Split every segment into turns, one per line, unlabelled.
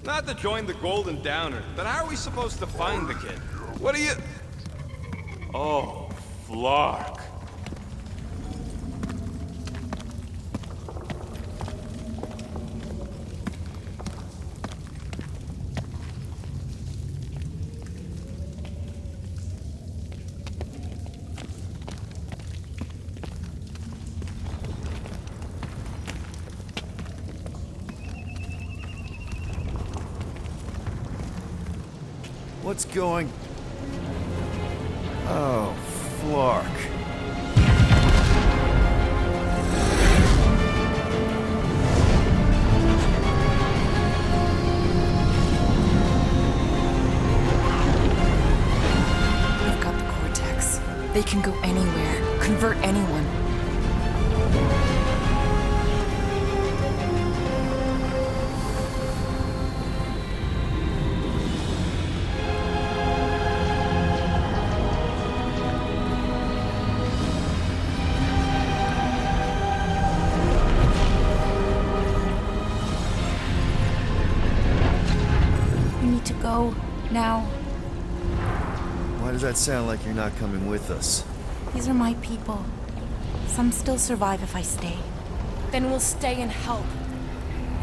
Not to join the Golden Downer, then how are we supposed to find the kid? What are you... Oh, Flark.
What's going... Oh, Flark.
They've got the Cortex. They can go anywhere, convert anyone. Go now.
Why does that sound like you're not coming with us?
These are my people. Some still survive if I stay.
Then we'll stay and help.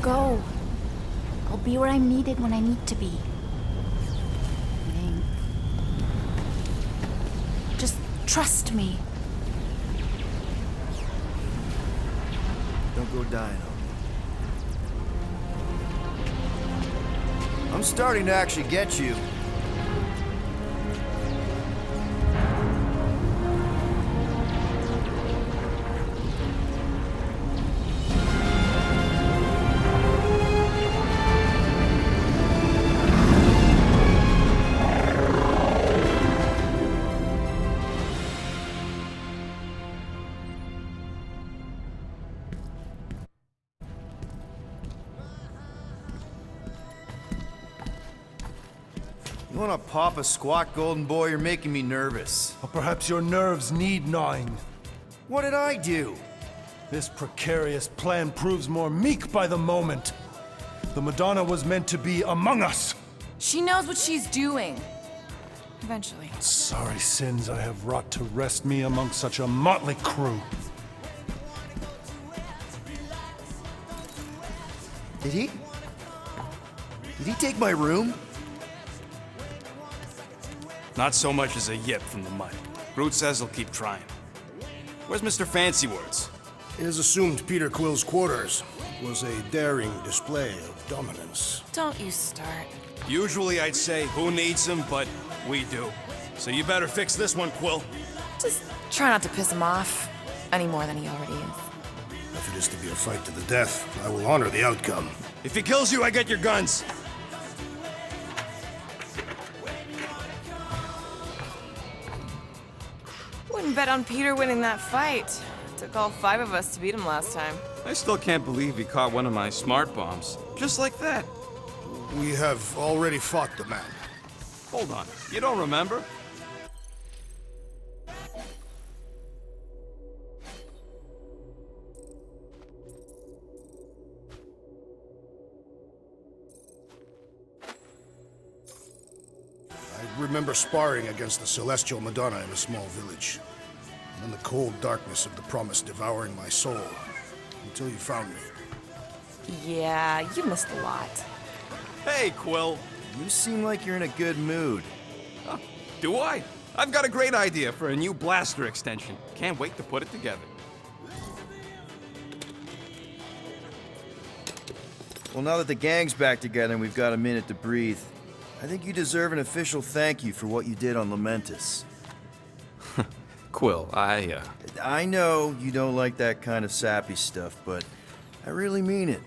Go. I'll be where I'm needed when I need to be. Ming. Just trust me.
Don't go dying on me. I'm starting to actually get you. You wanna pop a squat, Golden Boy? You're making me nervous.
Or perhaps your nerves need gnawing.
What did I do?
This precarious plan proves more meek by the moment. The Madonna was meant to be among us.
She knows what she's doing. Eventually.
Sorry sins I have wrought to wrest me among such a motley crew.
Did he? Did he take my room?
Not so much as a yip from the mud. Groot says he'll keep trying. Where's Mr. Fancy Words?
It is assumed Peter Quill's quarters was a daring display of dominance.
Don't you start.
Usually I'd say, who needs him, but we do. So you better fix this one, Quill.
Just try not to piss him off any more than he already is.
If it is to be a fight to the death, I will honor the outcome.
If he kills you, I get your guns.
Wouldn't bet on Peter winning that fight. Took all 5 of us to beat him last time.
I still can't believe he caught one of my smart bombs. Just like that.
We have already fought the man.
Hold on, you don't remember?
I remember sparring against the Celestial Madonna in a small village. And then the cold darkness of the promise devouring my soul. Until you found me.
Yeah, you missed a lot.
Hey, Quill.
You seem like you're in a good mood.
Huh, do I? I've got a great idea for a new blaster extension. Can't wait to put it together.
Well, now that the gang's back together and we've got a minute to breathe, I think you deserve an official thank you for what you did on Lamentus.
Quill,
I know you don't like that kind of sappy stuff, but I really mean it.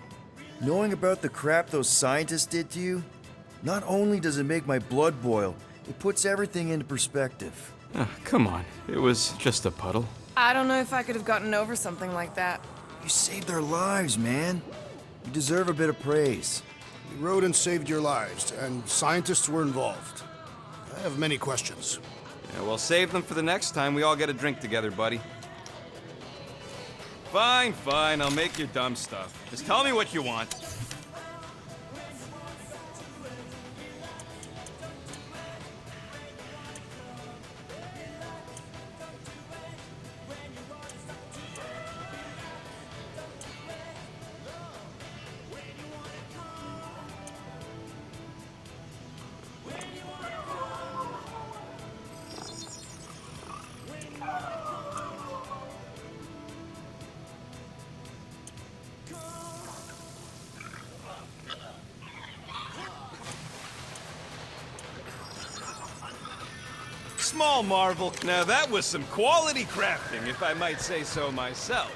Knowing about the crap those scientists did to you, not only does it make my blood boil, it puts everything into perspective.
come on. It was just a puddle.
I don't know if I could have gotten over something like that.
You saved their lives, man. You deserve a bit of praise.
We rode and saved your lives, and scientists were involved. I have many questions.
Yeah, we'll save them for the next time we all get a drink together, buddy. Fine, fine, I'll make your dumb stuff. Just tell me what you want. small marvel. Now that was some quality crafting, if I might say so myself.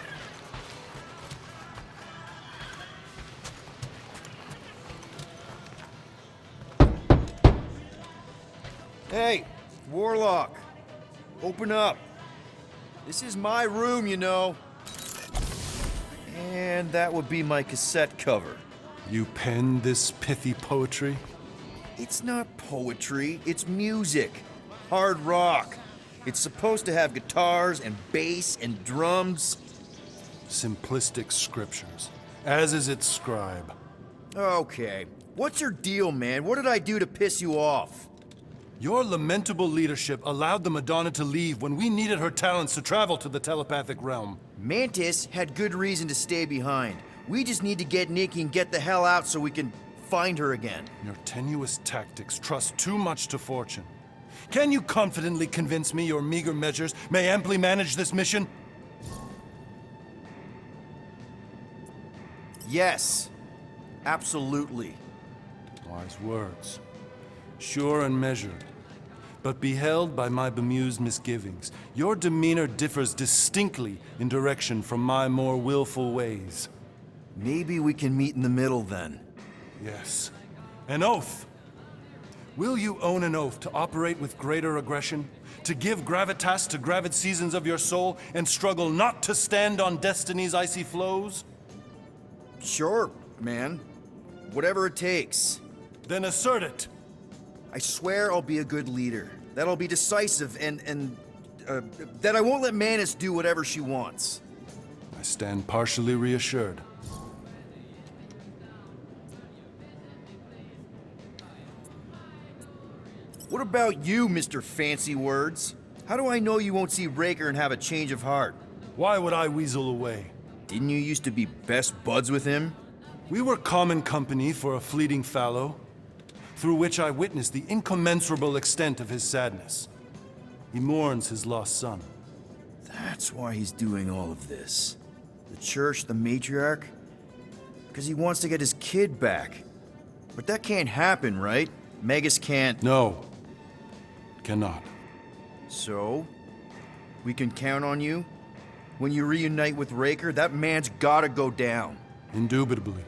Hey, Warlock. Open up. This is my room, you know. And that would be my cassette cover.
You penned this pithy poetry?
It's not poetry, it's music. Hard rock. It's supposed to have guitars and bass and drums.
Simplistic scriptures, as is its scribe.
Okay. What's your deal, man? What did I do to piss you off?
Your lamentable leadership allowed the Madonna to leave when we needed her talents to travel to the telepathic realm.
Mantis had good reason to stay behind. We just need to get Nikki and get the hell out so we can find her again.
Your tenuous tactics trust too much to fortune. Can you confidently convince me your meager measures may amply manage this mission?
Yes. Absolutely.
Wise words. Sure and measured. But beheld by my bemused misgivings, your demeanor differs distinctly in direction from my more willful ways.
Maybe we can meet in the middle then.
Yes. An oath. Will you own an oath to operate with greater aggression? To give gravitas to gravid seasons of your soul and struggle not to stand on destiny's icy flows?
Sure, man. Whatever it takes.
Then assert it.
I swear I'll be a good leader. That I'll be decisive and that I won't let Mantis do whatever she wants.
I stand partially reassured.
What about you, Mr. Fancy Words? How do I know you won't see Raker and have a change of heart?
Why would I weasel away?
Didn't you used to be best buds with him?
We were common company for a fleeting fallow, through which I witnessed the incommensurable extent of his sadness. He mourns his lost son.
That's why he's doing all of this. The church, the matriarch? Because he wants to get his kid back. But that can't happen, right? Magus can't...
No. Cannot.
So? We can count on you? When you reunite with Raker, that man's gotta go down.
Indubitably.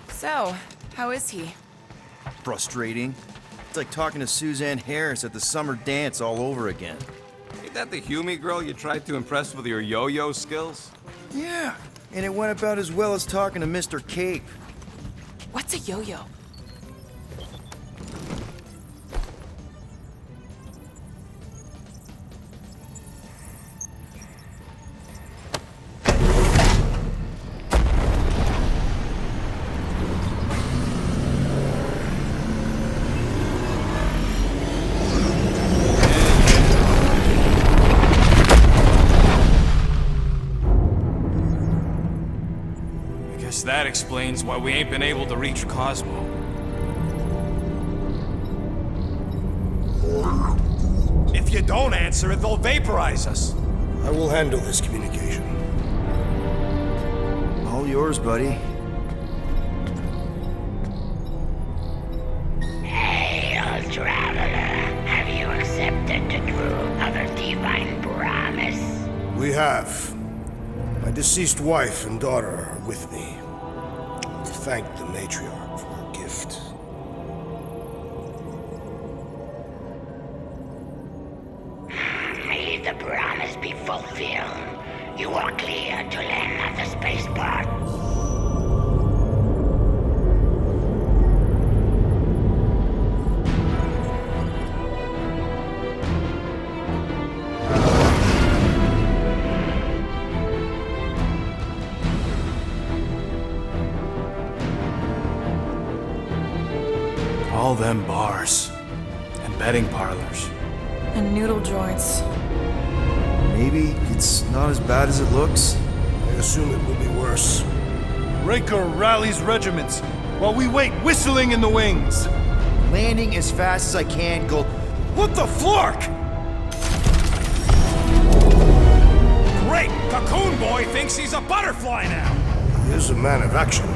So, how is he?
Frustrating. It's like talking to Suzanne Harris at the summer dance all over again.
Ain't that the Hume girl you tried to impress with your yo-yo skills?
Yeah, and it went about as well as talking to Mr. Cape.
What's a yo-yo?
That explains why we ain't been able to reach Cosmo.
If you don't answer it, they'll vaporize us.
I will handle this communication.
All yours, buddy.
Hail, traveler. Have you accepted the truth of a divine promise?
We have. My deceased wife and daughter are with me. To thank the matriarch for her gift.
May the promise be fulfilled. You are clear to land at the spaceport.
All them bars and betting parlors.
And noodle joints.
Maybe it's not as bad as it looks.
I assume it will be worse.
Raker rallies regiments while we wait whistling in the wings.
Landing as fast as I can, go. What the flark?
Great! Cocoon Boy thinks he's a butterfly now!
He is a man of action.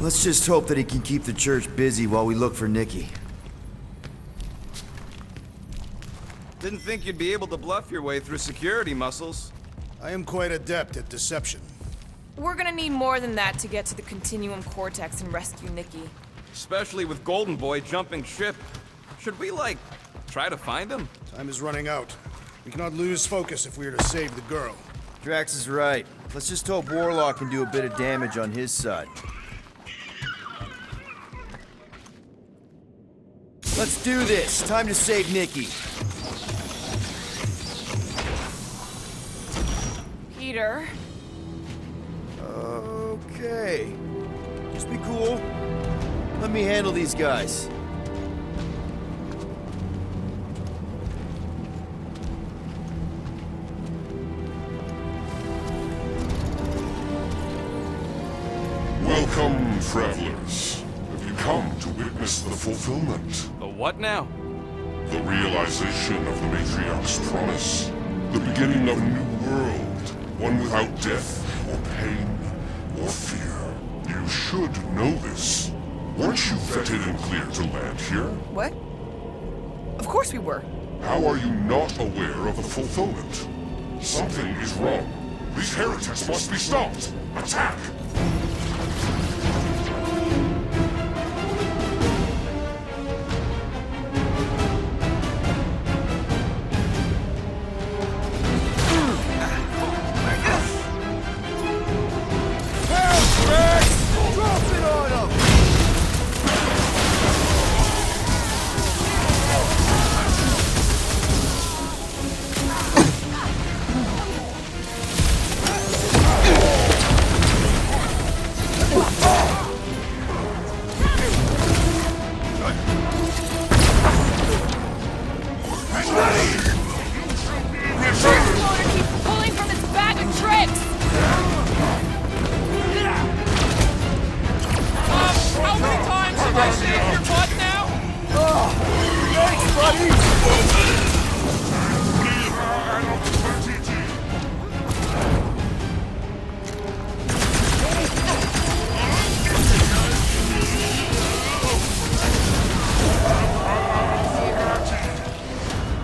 Let's just hope that he can keep the church busy while we look for Nikki.
Didn't think you'd be able to bluff your way through security, Muscles.
I am quite adept at deception.
We're gonna need more than that to get to the Continuum Cortex and rescue Nikki.
Especially with Golden Boy jumping ship. Should we, like, try to find him?
Time is running out. We cannot lose focus if we are to save the girl.
Drax is right. Let's just hope Warlock can do a bit of damage on his side. Let's do this. Time to save Nikki.
Peter.
Okay. Just be cool. Let me handle these guys.
Welcome, travelers. Have you come to witness the fulfillment?
The what now?
The realization of the Matriarch's promise? The beginning of a new world, one without death, or pain, or fear. You should know this. Weren't you vetted and cleared to land here?
What? Of course we were.
How are you not aware of the fulfillment? Something is wrong. These heretics must be stopped. Attack!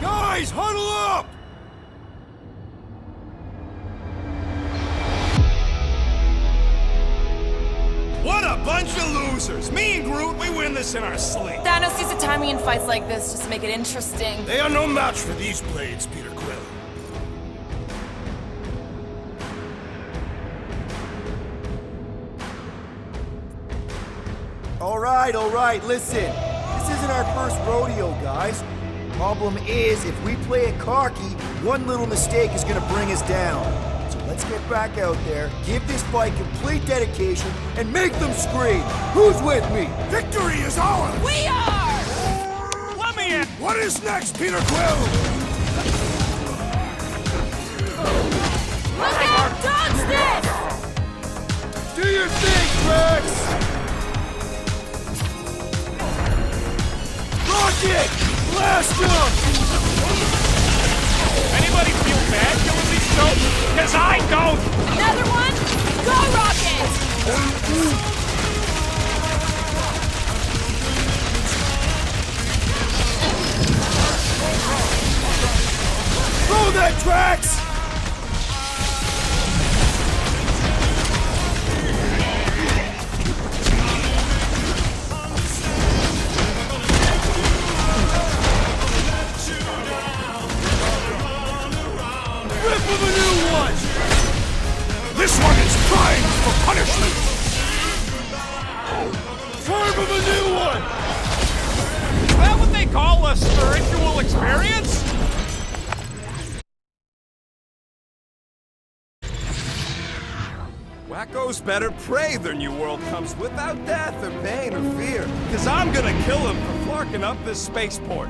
Guys, huddle up! What a bunch of losers! Me and Groot, we win this in our sleep.
Thanos used to time me in fights like this just to make it interesting.
They are no match for these blades, Peter Quill.
All right, listen. This isn't our first rodeo, guys. Problem is, if we play it cocky, one little mistake is gonna bring us down. So let's get back out there, give this fight complete dedication, and make them scream. Who's with me?
Victory is ours!
We are!
Let me in!
What is next, Peter Quill?
Look out! Dodge this!
Do your thing, Drax! Rocket! Blast him!
Anybody feel bad killing these stones? Cause I don't!
Another one? Go, Rocket!
Throw that, Drax! Rip him a new one!
This one is primed for punishment!
Carve him a new one!
Is that what they call a spiritual experience?
Wacko's better pray their new world comes without death or pain or fear. Cause I'm gonna kill him for flarking up this spaceport.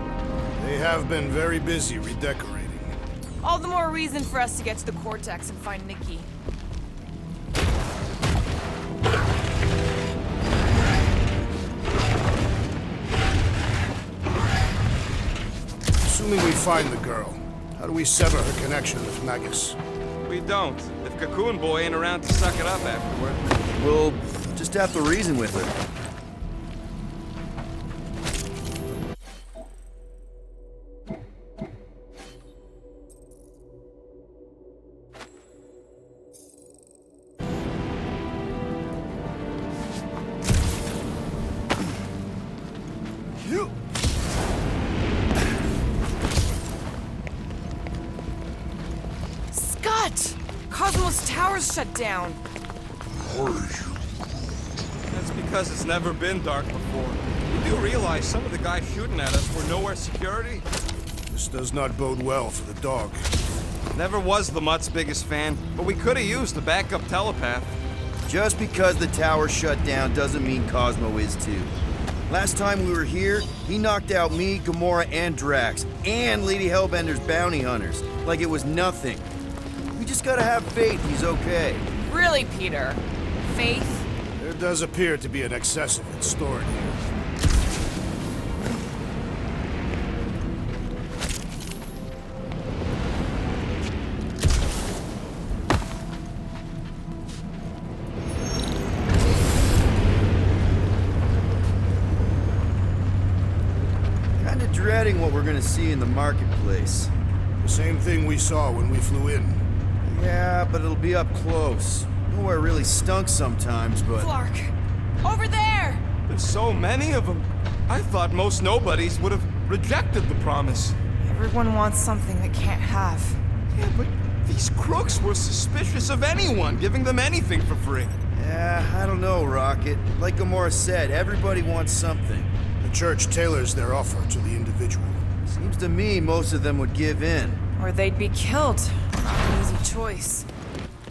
They have been very busy redecorating.
All the more reason for us to get to the Cortex and find Nikki.
Assuming we find the girl, how do we sever her connection with Magus?
We don't. If Cocoon Boy ain't around to suck it up afterward.
We'll just just have to reason with her.
Scott! Cosmos Tower's shut down.
That's because it's never been dark before. You do realize some of the guys shooting at us were nowhere security?
This does not bode well for the dog.
Never was the Mutt's biggest fan, but we could have used a backup telepath.
Just because the tower shut down doesn't mean Cosmo is too. Last time we were here, he knocked out me, Gamora, and Drax, and Lady Hellbender's bounty hunters, like it was nothing. We just gotta have faith he's okay.
Really, Peter? Faith?
There does appear to be an excess of it stored here.
Kinda dreading what we're gonna see in the marketplace.
The same thing we saw when we flew in.
Yeah, but it'll be up close. Nowhere really stunk sometimes, but...
Clark! Over there!
There's so many of them. I thought most nobodies would have rejected the promise.
Everyone wants something they can't have.
Yeah, but these crooks were suspicious of anyone giving them anything for free.
Yeah, I don't know, Rocket. Like Gamora said, everybody wants something.
The church tailors their offer to the individual.
Seems to me most of them would give in.
Or they'd be killed. Not an easy choice.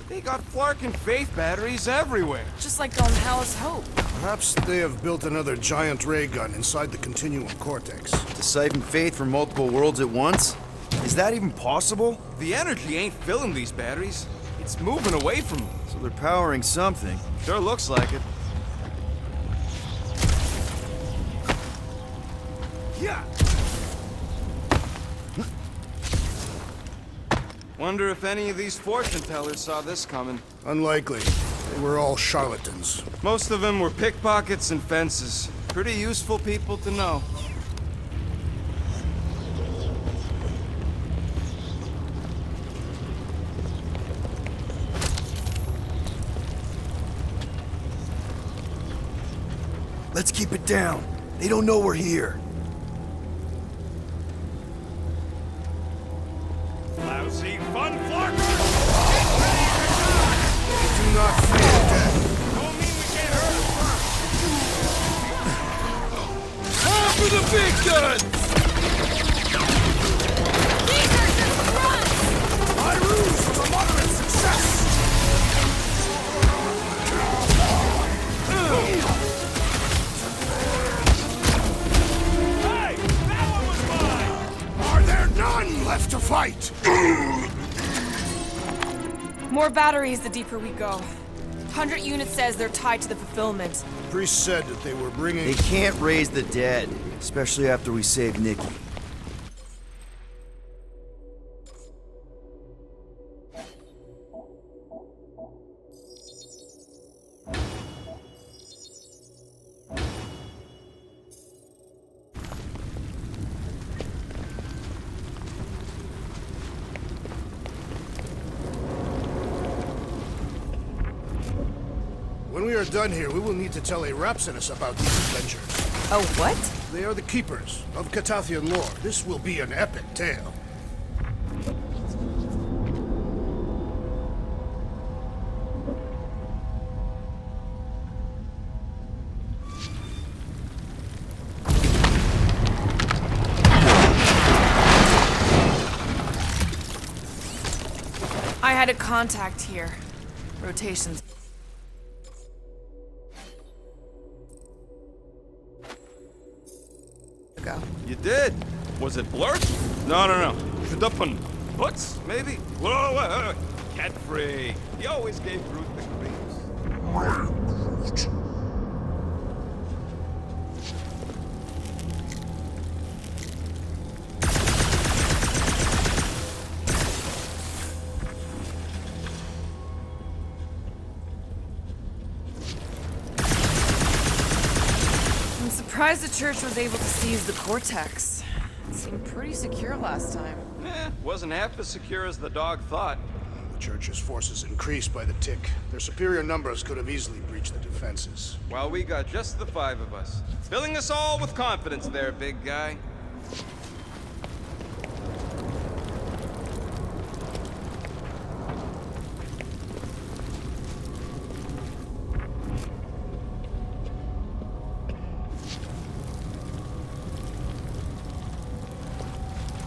They got Flark and Faith batteries everywhere.
Just like on Hallis Hope.
Perhaps they have built another giant ray gun inside the Continuum Cortex.
To siphon Faith from multiple worlds at once? Is that even possible?
The energy ain't filling these batteries. It's moving away from them.
So they're powering something.
Sure looks like it. Yeah. Wonder if any of these fortune tellers saw this coming.
Unlikely. They were all charlatans.
Most of them were pickpockets and fences. Pretty useful people to know.
Let's keep it down. They don't know we're here.
Lousy fun, Flark!
Do not fear death.
Don't mean we can't hurt us.
Time for the big guns!
My ruse was a moderate success! Hey! That one was mine!
Are there none left to fight?
More batteries the deeper we go. 100 units says they're tied to the fulfillment.
Priest said that they were bringing...
They can't raise the dead, especially after we save Nikki.
When we are done here, we will need to tell a Rhapsodus about these adventures.
Oh, what?
They are the keepers of Catathian lore. This will be an epic tale.
I had a contact here. Rotations. Ago.
You did? Was it Blurt? No. Shudupun. Butts, maybe? Whoa. Get free. He always gave Groot the creeps.
surprised the church was able to seize the Cortex. It seemed pretty secure last time.
Wasn't half as secure as the dog thought.
The Church's forces increased by the tick. Their superior numbers could have easily breached the defenses.
While we got just the 5 of us. Filling us all with confidence there, big guy.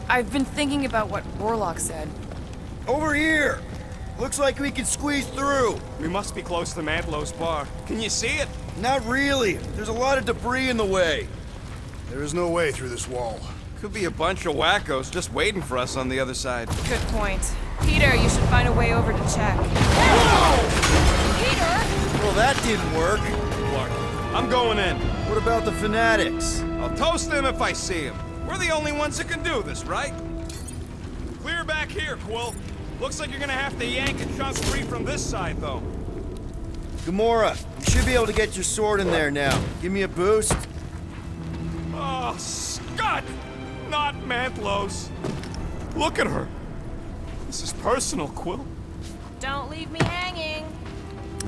I've been thinking about what Warlock said.
Over here! Looks like we can squeeze through.
We must be close to Mantlow's bar. Can you see it?
Not really. There's a lot of debris in the way.
There is no way through this wall.
Could be a bunch of wackos just waiting for us on the other side.
Good point. Peter, you should find a way over to check. Peter!
Well, that didn't work.
Clark, I'm going in.
What about the fanatics?
I'll toast them if I see them. We're the only ones that can do this, right? Clear back here, Quill. Looks like you're gonna have to yank a chunk free from this side, though.
Gamora, you should be able to get your sword in there now. Give me a boost.
Oh, Scott! Not Mantlow's. Look at her. This is personal, Quill.
Don't leave me hanging.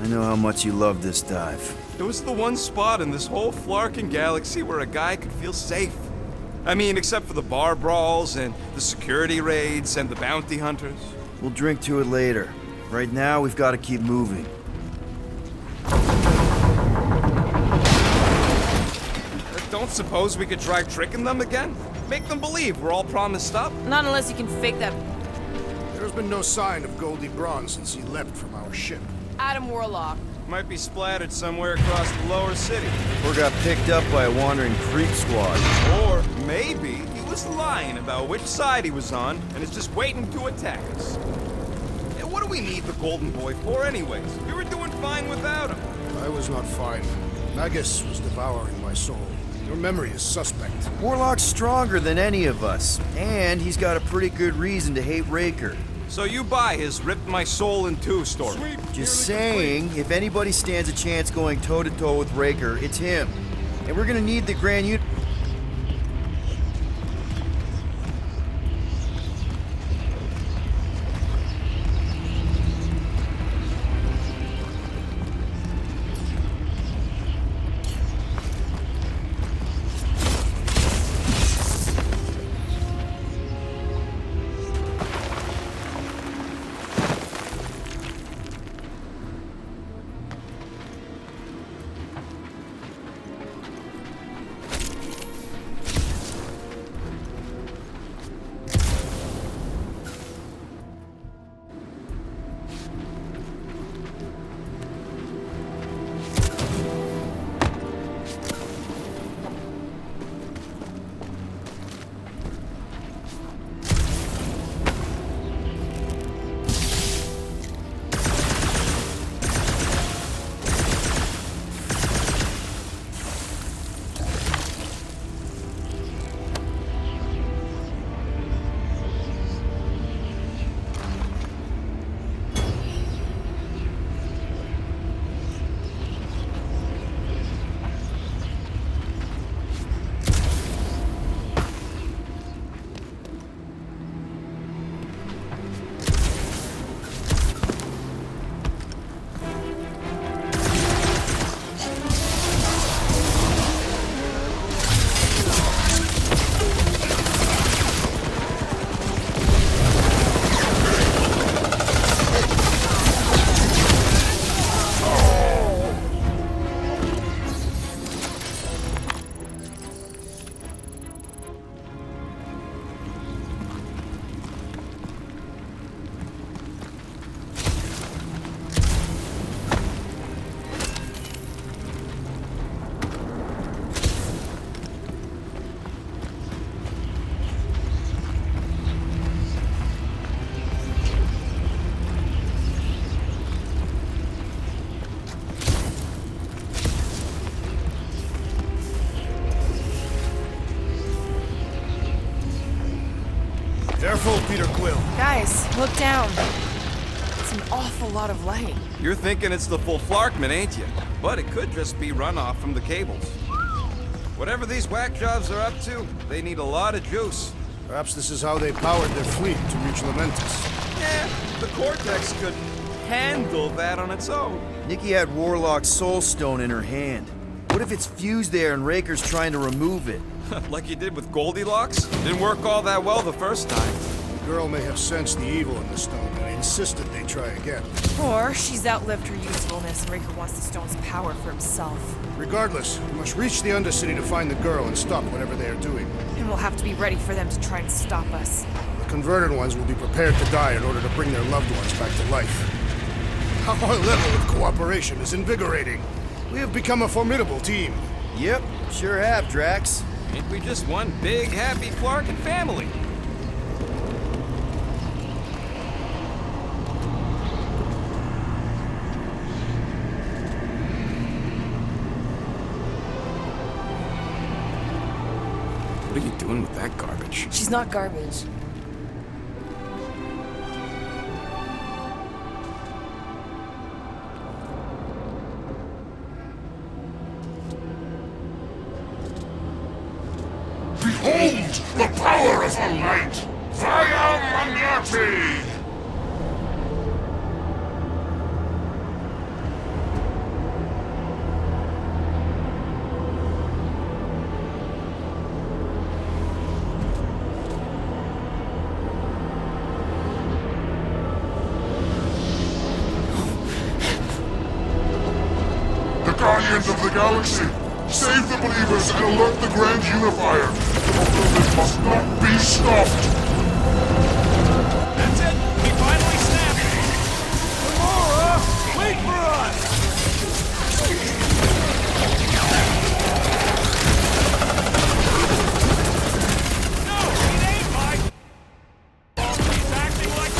I know how much you love this dive.
It was the one spot in this whole Flarkin galaxy where a guy could feel safe. I mean, except for the bar brawls and the security raids and the bounty hunters.
We'll drink to it later. Right now, we've got to keep moving.
Don't suppose we could try tricking them again? Make them believe we're all promised up?
Not unless you can fake that
There's been no sign of Goldie Braun since he left from our ship.
Adam Warlock.
Might be splattered somewhere across the lower city.
Or got picked up by a wandering creep squad.
Or maybe he was lying about which side he was on and is just waiting to attack us. And what do we need the Golden Boy for anyways? We were doing fine without him.
I was not fine. Magus was devouring my soul. Your memory is suspect.
Warlock's stronger than any of us, and he's got a pretty good reason to hate Raker.
So you buy his ripped my soul in two story.
Just saying, if anybody stands a chance going toe-to-toe with Raker, it's him. And we're gonna need the Grand Unit.
Careful, Peter Quill.
Guys, look down. It's an awful lot of light.
You're thinking it's the full Flarkman, ain't you? But it could just be runoff from the cables. Whatever these whack jobs are up to, they need a lot of juice.
Perhaps this is how they powered their fleet to reach Lamentus.
Yeah, the Cortex couldn't handle that on its own.
Nikki had Warlock's Soul Stone in her hand. What if it's fused there and Raker's trying to remove it?
Like you did with Goldilocks? Didn't work all that well the first time.
The girl may have sensed the evil in the stone and insisted they try again.
Or she's outlived her usefulness and Raker wants the stone's power for himself.
Regardless, we must reach the Undercity to find the girl and stop whatever they are doing.
And we'll have to be ready for them to try and stop us.
The converted ones will be prepared to die in order to bring their loved ones back to life. Our level of cooperation is invigorating. We have become a formidable team.
Yep, sure have, Drax.
Ain't we just one big, happy Flarkin family? What are you doing with that garbage?
She's not garbage.
Behold the power of the light! Vaya Magnati! The Guardians of the Galaxy! Save the believers and alert the Grand Unifier! The fulfillment must not be stopped!
That's it! He finally snapped! Gamora! Wait for us! No, it ain't Mike! He's acting like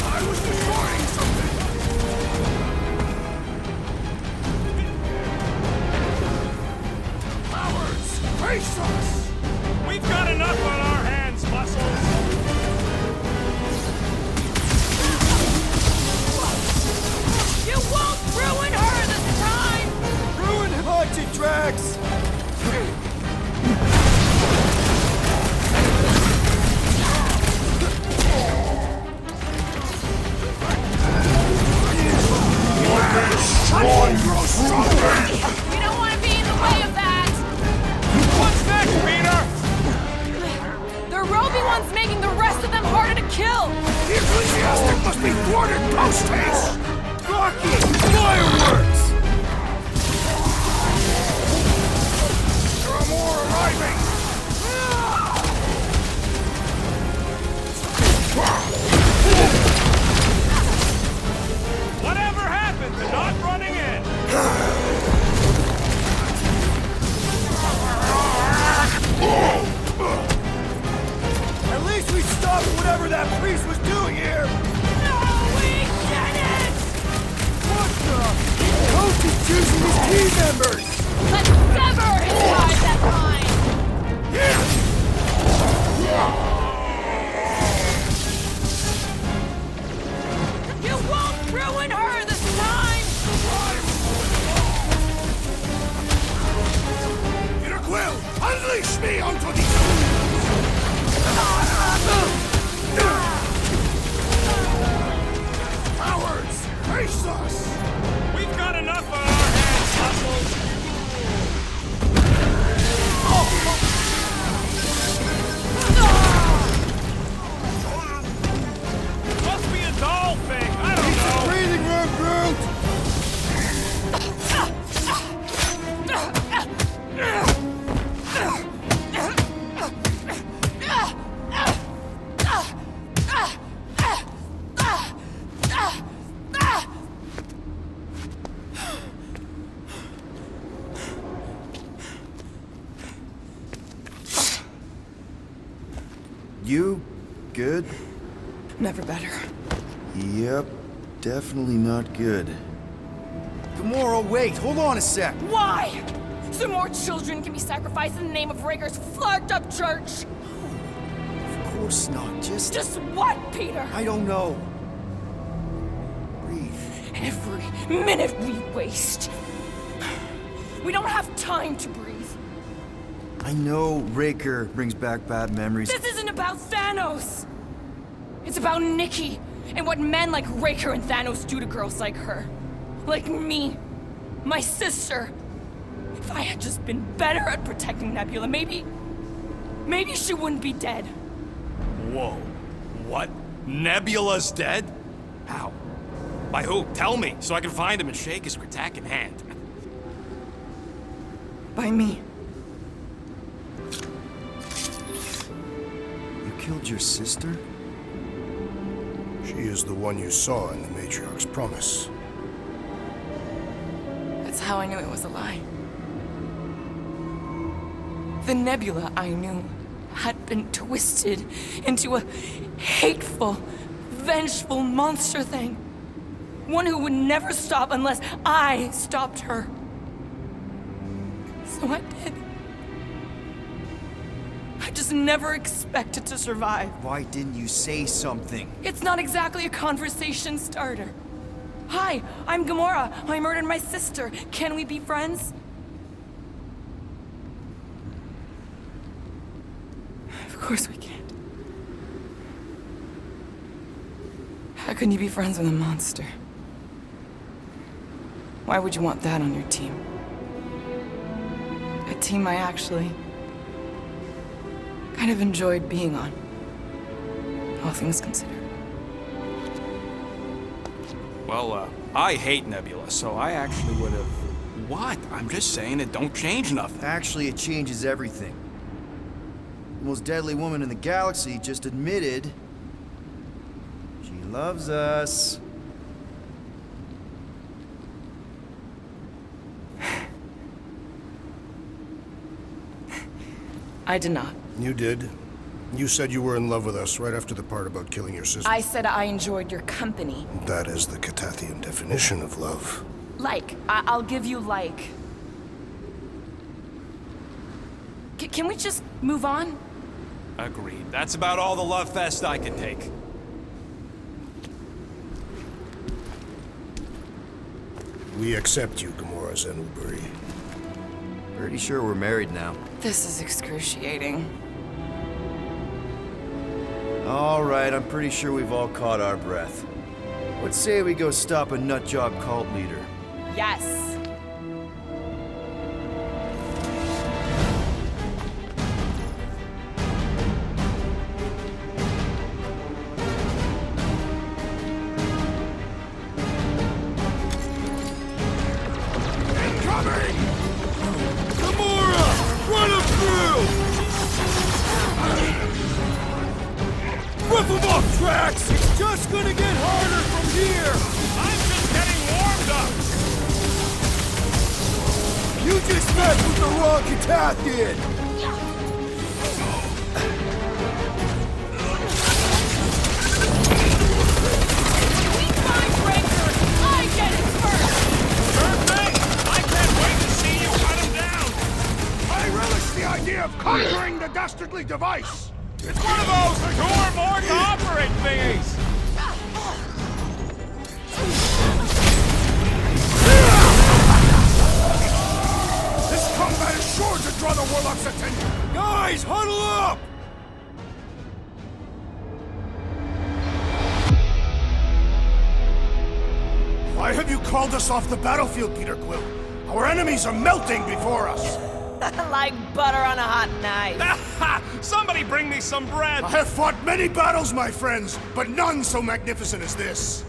I was destroying something! Cowards! Face us! We've got enough on our hands, Muscles!
You won't ruin her this time!
Ruin Haunted, Drax!
Strong through faith!
We don't want to be in the way of that!
What's next, Peter?
The Roby one's making the rest of them harder to kill!
The ecclesiastic must be thwarted post-haste! Rocky! Fireworks! There are more arriving! Whatever happened to not running in?
At least we stopped whatever that priest was doing here!
No, we didn't!
What the? Coach is choosing his team members!
Let's sever his ties at mine! You won't ruin her this time!
Peter Quill, unleash me onto these cowards! Face us! We've got enough on our hands, Muscles! Must be a doll thing, I don't know!
Breathing room, Groot! You good?
Never better.
Yep, definitely not good. Gamora, wait, hold on a sec.
Why? So more children can be sacrificed in the name of Raker's flarked up church?
Of course not.
Just what, Peter?
I don't know. Breathe.
Every minute we waste. We don't have time to breathe.
I know Raker brings back bad memories.
This isn't about Thanos. It's about Nikki and what men like Raker and Thanos do to girls like her. Like me. My sister. If I had just been better at protecting Nebula, maybe she wouldn't be dead.
Whoa. What? Nebula's dead? How? By who? Tell me, so I can find him and shake his Kratak in hand.
By me.
You killed your sister?
She is the one you saw in the Matriarch's promise.
That's how I knew it was a lie. The Nebula I knew had been twisted into a hateful, vengeful monster thing. One who would never stop unless I stopped her. So I did. I just never expected to survive.
Why didn't you say something?
It's not exactly a conversation starter. Hi, I'm Gamora. I murdered my sister. Can we be friends? Of course we can't. How can you be friends with a monster? Why would you want that on your team? A team I actually kind of enjoyed being on. All things considered.
Well, I hate Nebula, so I actually would have... What? I'm just saying it don't change nothing.
Actually, it changes everything. The most deadly woman in the galaxy just admitted she loves us.
I did not.
You did. You said you were in love with us right after the part about killing your sister.
I said I enjoyed your company.
That is the Catathian definition of love.
Like. I'll give you like. Can we just move on?
Agreed. That's about all the love fest I can take.
We accept you, Gamora Zenuburi.
Pretty sure we're married now.
This is excruciating.
All right, I'm pretty sure we've all caught our breath. Let's say we go stop a nutjob cult leader.
Yes.
Incoming! Gamora! Run him through! Rip him off, Drax! It's just gonna get harder from here! I'm just getting warmed up! You just messed with the wrong Catathian!
We find Raker! I get it first!
Sure thing! I can't wait to see you cut him down! I relish the idea of conquering the dastardly device! It's one of those two or more to operate thingies! This combat is sure to draw the Warlock's attention! Guys, huddle up! Why have you called us off the battlefield, Peter Quill? Our enemies are melting before us!
Like butter on a hot knife.
Somebody bring me some bread!
I have fought many battles, my friends, but none so magnificent as this.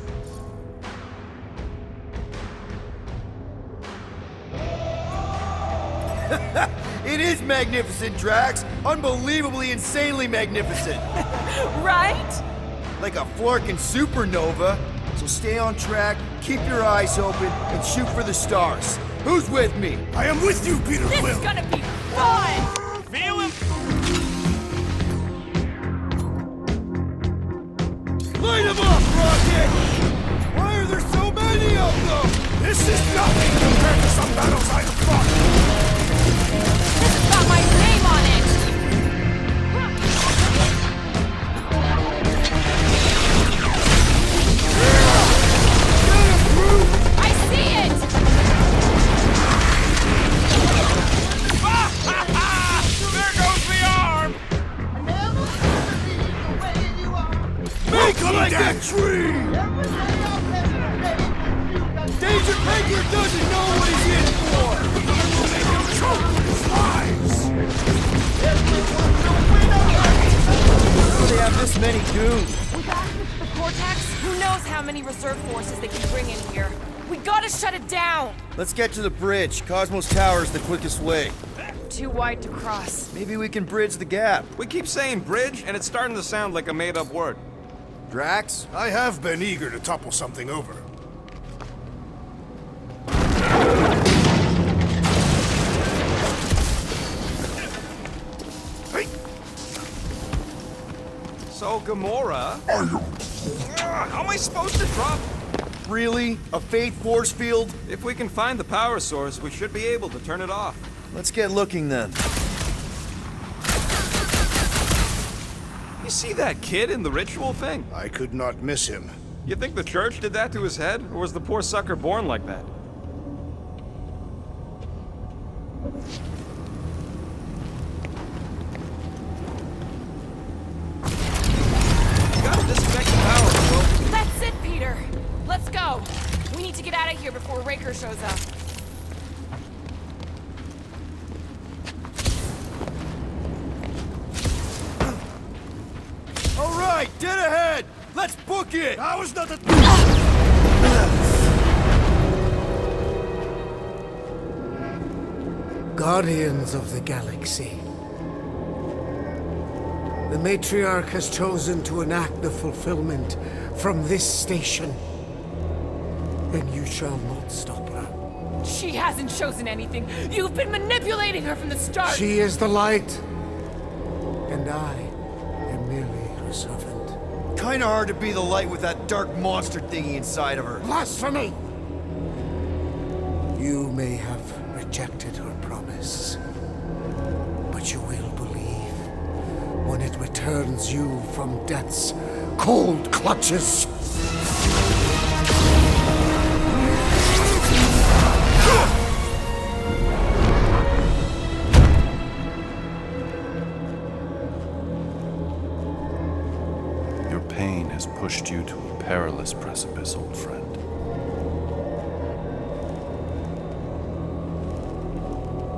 It is magnificent, Drax. Unbelievably, insanely magnificent.
Right?
Like a florkin' supernova. So stay on track, keep your eyes open, and shoot for the stars. Who's with me?
I am with you, Peter
This
Quill.
is gonna be fun!
Feel him!
Light him up, Rocket! Why are there so many of them? This is nothing compared to some battles I have fought!
This has got my name on it!
Shake him like that tree!
Danger Baker doesn't know what he's in for!
Make him choke with his lies!
How do they have this many goons?
With access to the Cortex, who knows how many reserve forces they can bring in here. We gotta shut it down!
Let's get to the bridge. Cosmos Tower's the quickest way.
Too wide to cross.
Maybe we can bridge the gap.
We keep saying bridge, and it's starting to sound like a made-up word.
Drax?
I have been eager to topple something over. Hey!
So, Gamora... How am I supposed to drop?
Really? A fate force field?
If we can find the power source, we should be able to turn it off.
Let's get looking then.
You see that kid in the ritual thing?
I could not miss him.
You think the church did that to his head, or was the poor sucker born like that? Gotta disconnect the power, Quill.
That's it, Peter! Let's go! We need to get out of here before Raker shows up.
All right, dead ahead! Let's book it!
That was not a...
Guardians of the Galaxy. The Matriarch has chosen to enact the fulfillment from this station. And you shall not stop her.
She hasn't chosen anything. You've been manipulating her from the start.
She is the light. And I am merely her servant.
Kinda hard to be the light with that dark monster thingy inside of her.
Blasphemy! You may have rejected her promise, but you will believe when it returns you from death's cold clutches.
Your pain has pushed you to a perilous precipice, old friend.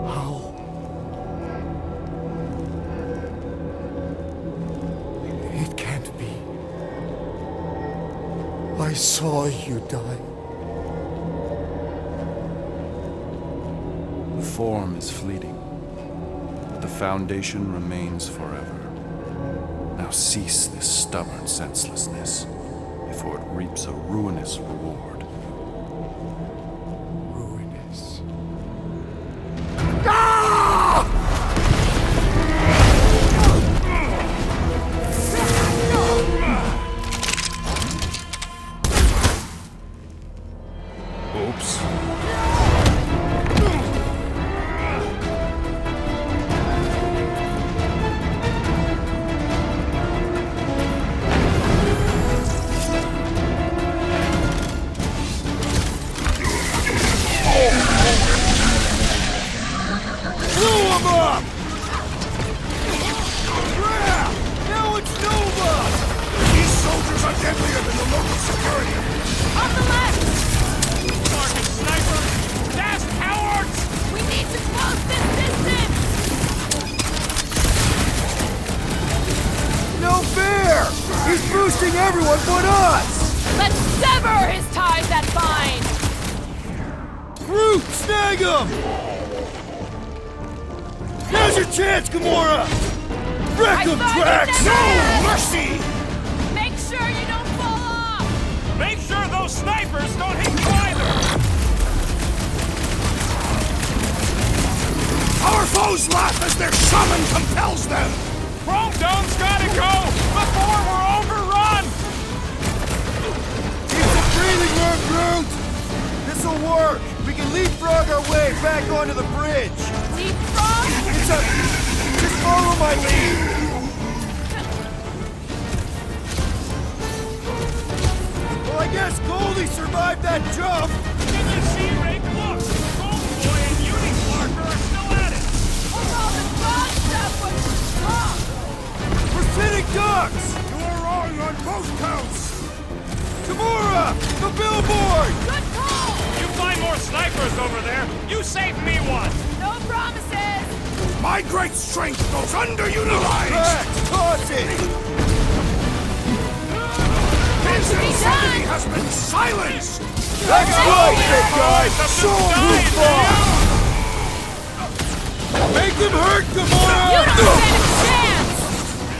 How? It can't be. I saw you die.
The form is fleeting, but the foundation remains forever. Now cease this stubborn senselessness, before it reaps a ruinous reward.
Ruinous.
Oops.
These soldiers are deadlier than the local security.
On the left!
Fucking snipers! Dash cowards!
We need to close this distance!
No fair! He's boosting everyone but us!
Let's sever his ties that bind!
Groot, snag him! Now's your chance, Gamora! Wreck him,
thought you
Drax!
never-
No mercy!
Make sure you don't fall off!
Make sure those snipers don't hit you either!
Our foes laugh as their shaman compels them!
Chrome Dome's gotta go before we're overrun!
Keep the breathing room, Groot! This'll work! We can leapfrog our way back onto the bridge!
Leapfrog?
It's a... Just follow my lead! Well, I guess Goldie survived that jump!
Did you see, Rick? Look! Golden Boy and Uniflarker are still at it!
Although the frog stuff was tough!
We're sitting ducks!
You are wrong on both counts!
The billboard!
Good call!
You find more snipers over there. You save me one.
No promises!
My great strength goes underutilized!
Drax, toss it!
His
be
insanity
done?
has been silenced!
That's right, big guy! Show him who's boss! Make him hurt, Gamora!
You don't stand a chance!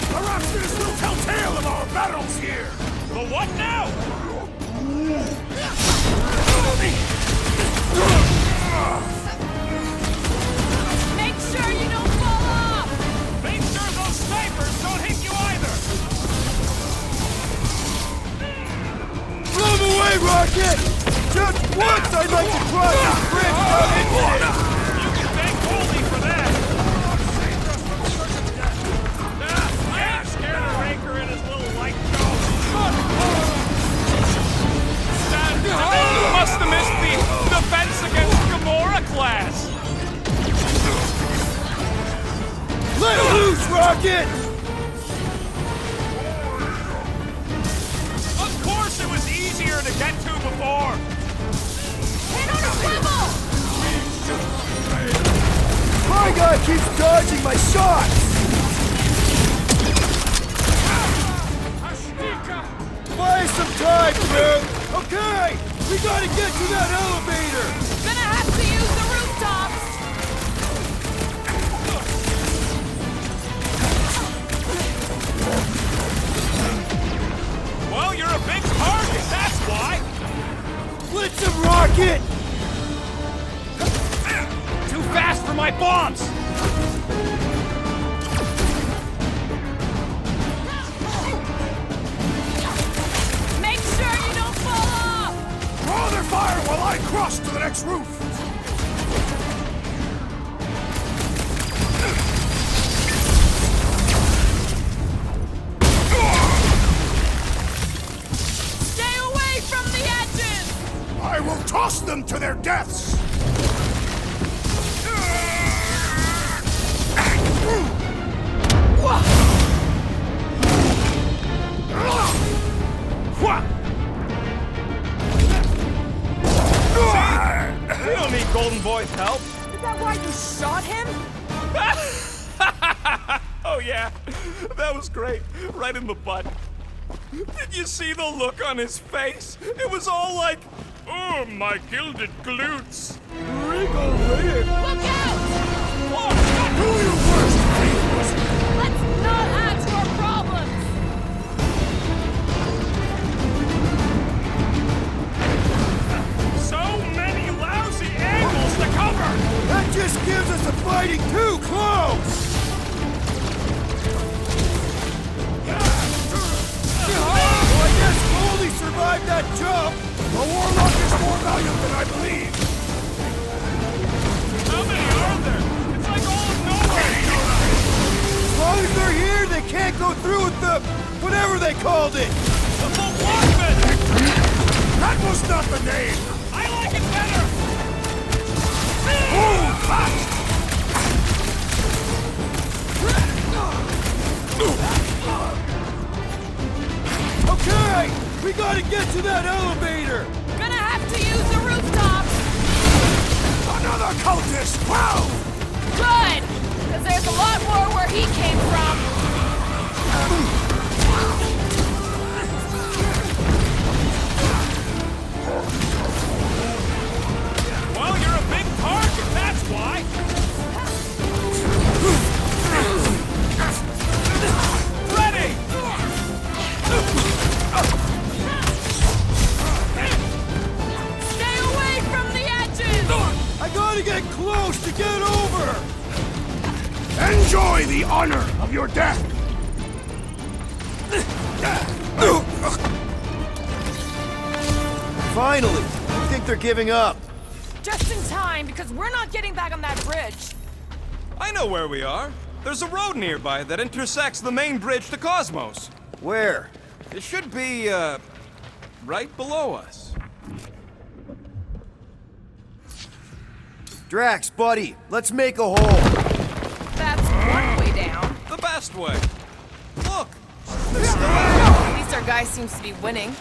Perhaps this will tell tale of our battles here!
The what now?
Make sure you don't fall off!
Make sure those snipers don't hit you either.
Blow him away, Rocket! Just once I'd like to cross this bridge without incident!
You can thank Goldie for that. I ain't scared of Raker and his little light show. You must have missed the Defense Against Gamora class.
Let loose, Rocket!
Of course it was easier to get to before.
Hit on a swivel!
My guy keeps dodging my shots! Buy some time, Groot! Okay! We gotta get to that elevator!
Gonna have to use the rooftops!
Well, you're a big target, that's why.
Blitz him, Rocket!
Too fast for my bombs.
Make sure you don't fall off!
Draw their fire while I cross to the next roof!
Stay away from the edges!
I will toss them to their deaths!
We don't need Golden Boy's help.
Is that why you shot him?
Oh yeah, that was great. Right in the butt. Did you see the look on his face? It was all like, oh, my gilded glutes. Wriggle weird.
Look out!
Oh, who you worst enemies?
Let's not add to our problems!
So many lousy angles to cover.
That just gives us the fighting too close! Oh, I guess Goldie survived that jump!
The Warlock is more valiant than I believe!
How many are there? It's like all of nowhere.
As long as they're here, they can't go through with the... whatever they called it!
The Walkman.
That was not the name!
I like it better.
Move fast!
Okay! We gotta get to that elevator!
Gonna have to use the rooftops!
Another cultist! Wow!
Good! Because there's a lot more where he came from!
Well, you're a big target, that's why. Ready!
Stay away from the edges!
I gotta get close to get over!
Enjoy the honor of your death!
Finally! I think they're giving up.
Just in time, because we're not getting back on that bridge.
I know where we are. There's a road nearby that intersects the main bridge to Cosmos.
Where?
It should be, right below us.
Drax, buddy, let's make a hole.
That's one way down.
The best way. Look!
At least our guy seems to be winning.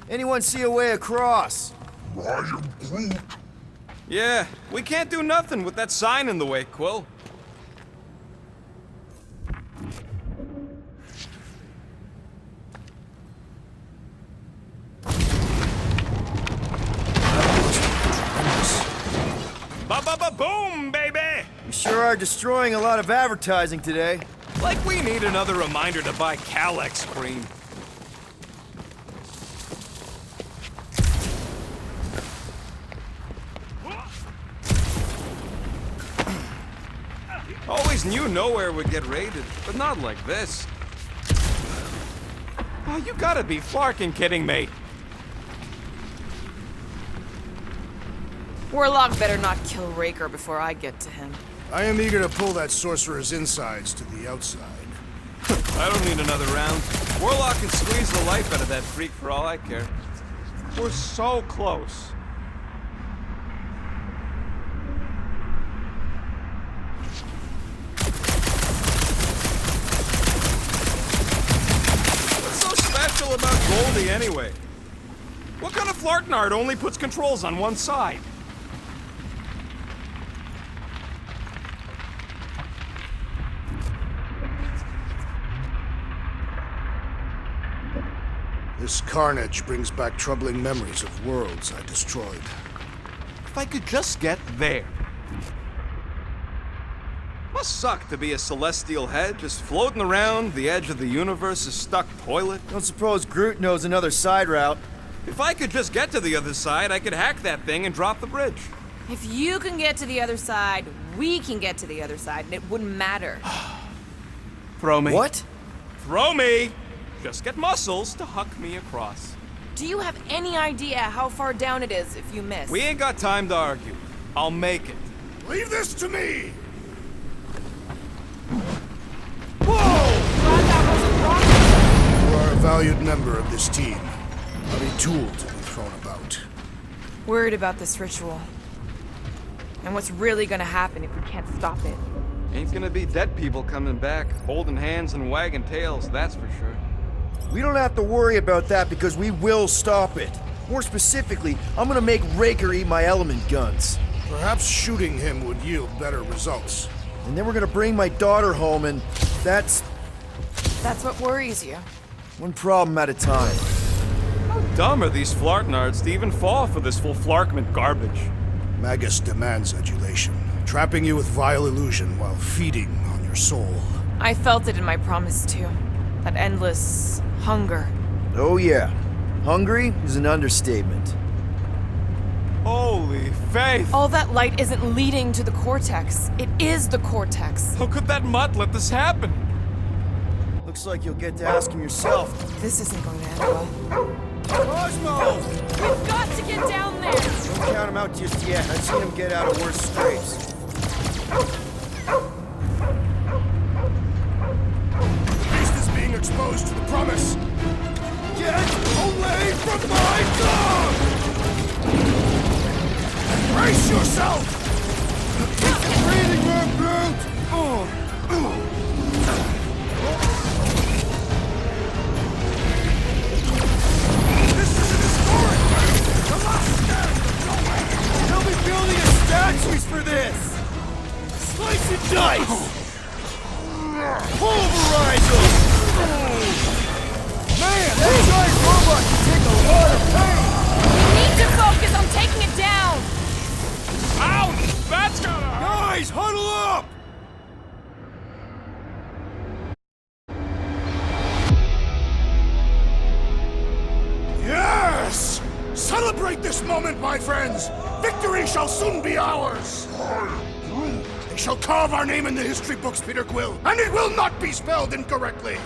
Anyone see a way across?
I am Groot.
Yeah, we can't do nothing with that sign in the way, Quill. Ba-ba-ba-boom, baby!
You sure are destroying a lot of advertising today.
Like we need another reminder to buy Calex cream. Always knew nowhere would get raided, but not like this. Oh, you gotta be flarkin' kidding me.
Warlock better not kill Raker before I get to him.
I am eager to pull that sorcerer's insides to the outside.
I don't need another round. Warlock can squeeze the life out of that freak for all I care. We're so close. What's so special about Goldie anyway? What kind of Flartnard only puts controls on one side?
This carnage brings back troubling memories of worlds I destroyed.
If I could just get there. Must suck to be a celestial head, just floating around the edge of the universe's stuck toilet.
Don't suppose Groot knows another side route.
If I could just get to the other side, I could hack that thing and drop the bridge.
If you can get to the other side, we can get to the other side, and it wouldn't matter.
Throw me.
What?
Throw me! Just get muscles to huck me across.
Do you have any idea how far down it is if you miss?
We ain't got time to argue. I'll make it.
Leave this to me! You are a valued member of this team. Not a tool to be thrown about.
Worried about this ritual. And what's really gonna happen if we can't stop it.
Ain't gonna be dead people coming back, holding hands and wagging tails, that's for sure.
We don't have to worry about that because we will stop it. More specifically, I'm gonna make Raker eat my element guns.
Perhaps shooting him would yield better results.
And then we're gonna bring my daughter home and that's
That's what worries you.
one problem at a time.
How dumb are these Flartnards to even fall for this full Flarkment garbage?
Magus demands adulation, trapping you with vile illusion while feeding on your soul.
I felt it in my promise too. That endless hunger.
Oh yeah. Hungry is an understatement.
Holy faith!
All that light isn't leading to the Cortex. It is the Cortex.
How could that mutt let this happen?
Looks like you'll get to ask him yourself.
This isn't going to end well.
Cosmo!
We've got to get down there!
Don't count him out just yet. I've seen him get out of worse scrapes.
The beast is being exposed to the promise. Get away from my dog! Brace yourself! It's breathing room, Groot! This is an historic move! The last step!
They'll be building us statues for this! Slice and dice! Pulverize them! Man, that giant robot can take a lot of pain!
We need to focus on taking it down!
Ouch! That's gonna...
Guys, huddle up!
Yes! Celebrate this moment, my friends! Victory shall soon be ours! They shall carve our name in the history books, Peter Quill, and it will not be spelled incorrectly!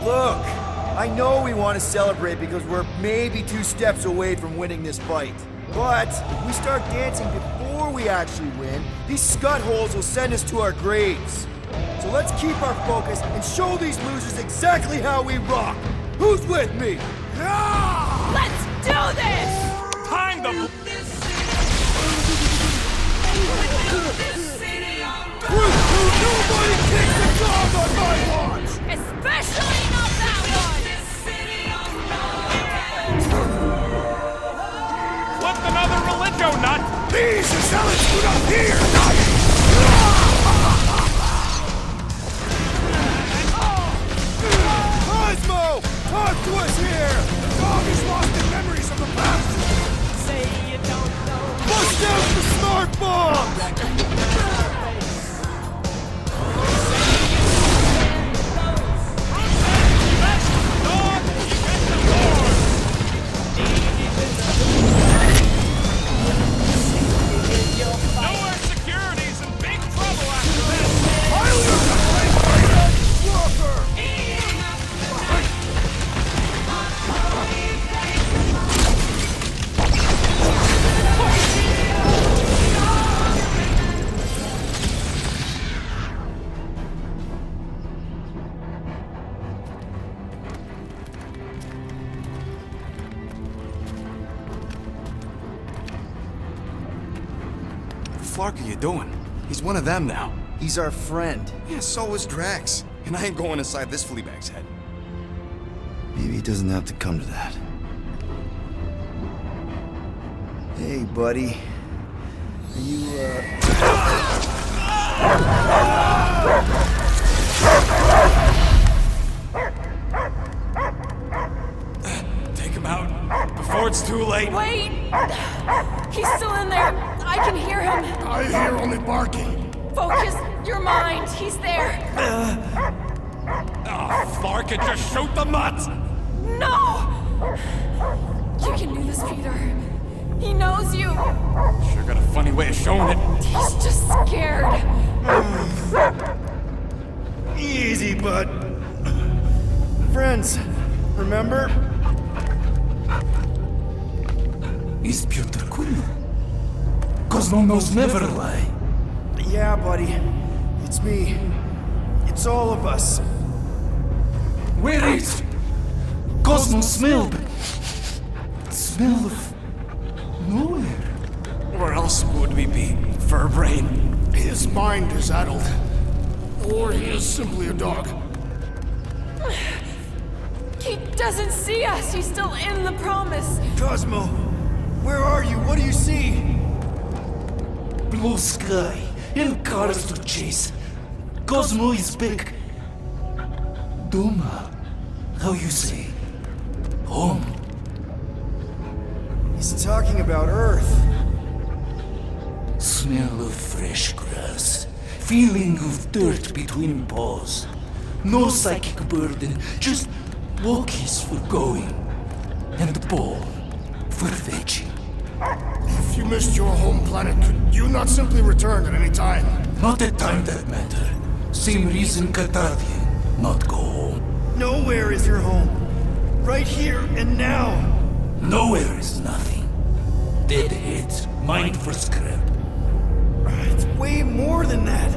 Look, I know we want to celebrate because we're maybe 2 steps away from winning this fight. But if we start dancing before we actually win, these scut holes will send us to our graves. So let's keep our focus and show these losers exactly how we rock. Who's with me?
Let's do this!
Time to...
Nobody kicks the
Not on my watch!
Especially not that one!
Flip another religio, nut!
These zealots do not fear, not...
Cosmo! Talk to us here!
The dog is lost in memories of the past!
Say you don't know.
Bust out the smart bomb!
Nowhere security's in big trouble after this!
What the fuck are you doing? He's one of them now.
He's our friend.
Yeah, so is Drax. And I ain't going inside this fleabag's head.
Maybe it doesn't have to come to that. Hey, buddy. Are you,
Take him out before it's too late.
Wait! He's still in there. I can hear him.
I hear only barking.
Focus your mind. He's there.
Oh, Flark, and just shoot the mutts!
No! You can do this, Peter. He knows you.
Sure got a funny way of showing it.
He's just scared.
Easy, bud. Friends, remember?
Is Peter Quill? Cosmo knows never lie.
Yeah, buddy. It's me. It's all of us.
Where is Cosmo smelled? Smell of nowhere.
Where else would we be? Furbrain.
His mind is addled. Or he is simply a dog.
He doesn't see us. He's still in the promise.
Cosmo, where are you? What do you see?
Blue sky and cars to chase. Cosmo is back. Doma, how you say? Home.
He's talking about Earth.
Smell of fresh grass. Feeling of dirt between paws. No psychic burden, just walkies for going. And the ball for fetching.
If you missed your home planet, could you not simply return at any time?
Not at time that matter. Same reason Catardian, not go home.
Nowhere is your home. Right here and now.
Nowhere is nothing. Dead heads, mind for scrap.
It's way more than that.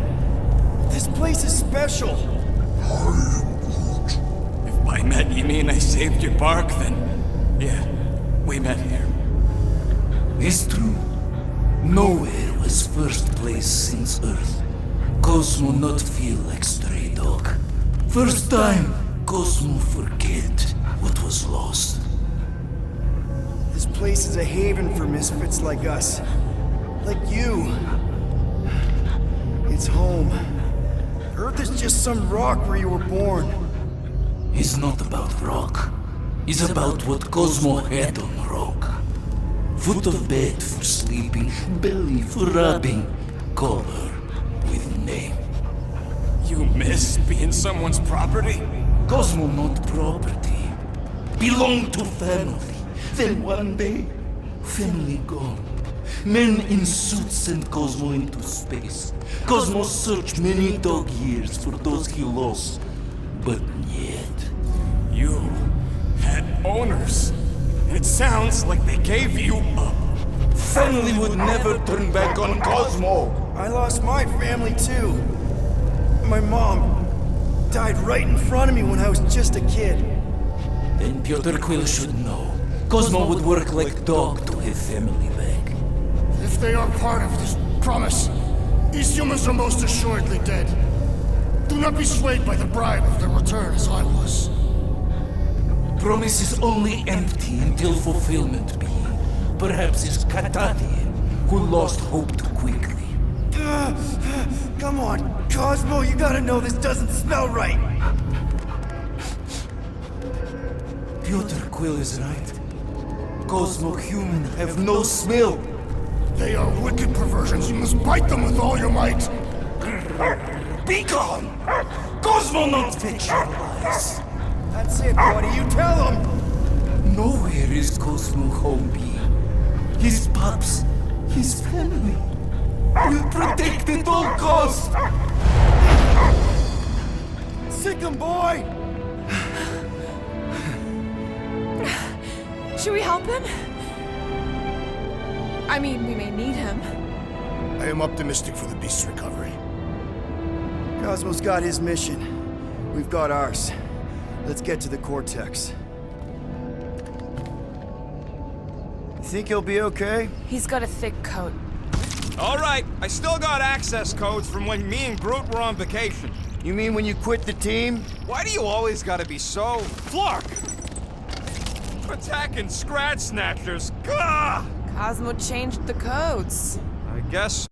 This place is special.
If by met you mean I saved your bark, then yeah, we met here.
It's true. Nowhere was first place since Earth. Cosmo not feel like stray dog. First time, Cosmo forget what was lost.
This place is a haven for misfits like us. Like you. It's home. Earth is just some rock where you were born.
It's not about rock. It's about what Cosmo had on rock. Foot of bed for sleeping, belly for rubbing, color with name.
You miss being someone's property?
Cosmo not property. Belong to family. Then one day, family gone. Men in suits sent Cosmo into space. Cosmo searched many dog years for those he lost. But yet...
You had owners. It sounds like they gave you up.
Family would never turn back on Cosmo.
I lost my family too. My mom died right in front of me when I was just a kid.
Then Peter Quill should know. Cosmo would work like dog to have family back.
If they are part of this promise, these humans are most assuredly dead. Do not be swayed by the bribe of the return as I was.
Promise is only empty until fulfillment be. Perhaps it's Katati who lost hope too quickly.
Come on, Cosmo, you gotta know this doesn't smell right.
Piotr Quill is right. Cosmo human have no smell.
They are wicked perversions. You must bite them with all your might.
Be gone! Cosmo not fetch your lies.
That's it, buddy, you tell him!
Nowhere is Cosmo home be. His pups, his family, will protect at all costs.
Sick 'em, boy!
Should we help him? I mean, we may need him.
I am optimistic for the beast's recovery.
Cosmo's got his mission. We've got ours. Let's get to the Cortex. You think he'll be okay?
He's got a thick coat.
All right, I still got access codes from when me and Groot were on vacation.
You mean when you quit the team?
Why do you always gotta be so... Flark! Attacking Scratch Snatchers. Gah!
Cosmo changed the codes.
I guess